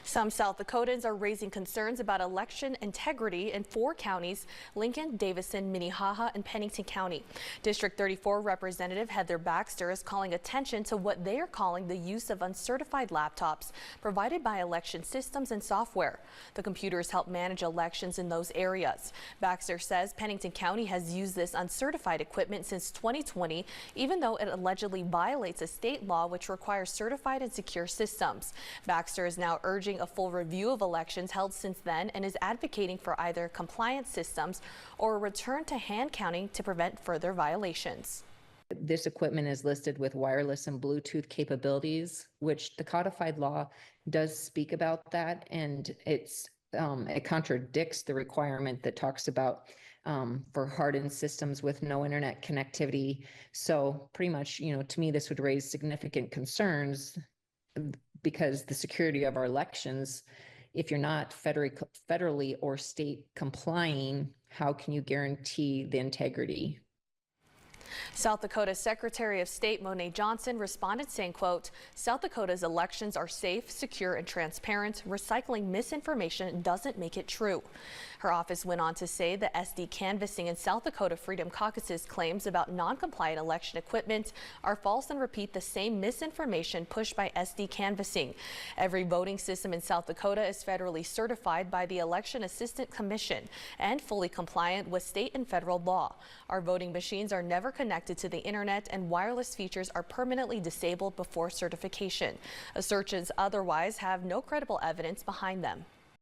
Some South Dakotans are raising concerns about election integrity in 4 counties: Lincoln, Davison, Minnehaha, and Pennington County. District 34 Representative Heather Baxter is calling attention to what they are calling the use of uncertified laptops provided by election systems and software. The computers help manage elections in those areas. Baxter says Pennington County has used this uncertified equipment since 2020, even though it allegedly violates a state law which requires certified and secure systems. Baxter is now urging a full review of elections held since then and is advocating for either compliance systems or a return to hand counting to prevent further violations. This equipment is listed with wireless and Bluetooth capabilities, which the codified law does speak about that, and it contradicts the requirement that talks about for hardened systems with no internet connectivity. So pretty much, to me, this would raise significant concerns because the security of our elections, if you're not federally or state complying, how can you guarantee the integrity? South Dakota Secretary of State Monet Johnson responded saying, quote, "South Dakota's elections are safe, secure, and transparent. Recycling misinformation doesn't make it true." Her office went on to say the SD canvassing and South Dakota Freedom Caucus's claims about non-compliant election equipment are false and repeat the same misinformation pushed by SD canvassing. Every voting system in South Dakota is federally certified by the Election Assistant Commission and fully compliant with state and federal law. Our voting machines are never connected to the internet, and wireless features are permanently disabled before certification. Assertions otherwise have no credible evidence behind them.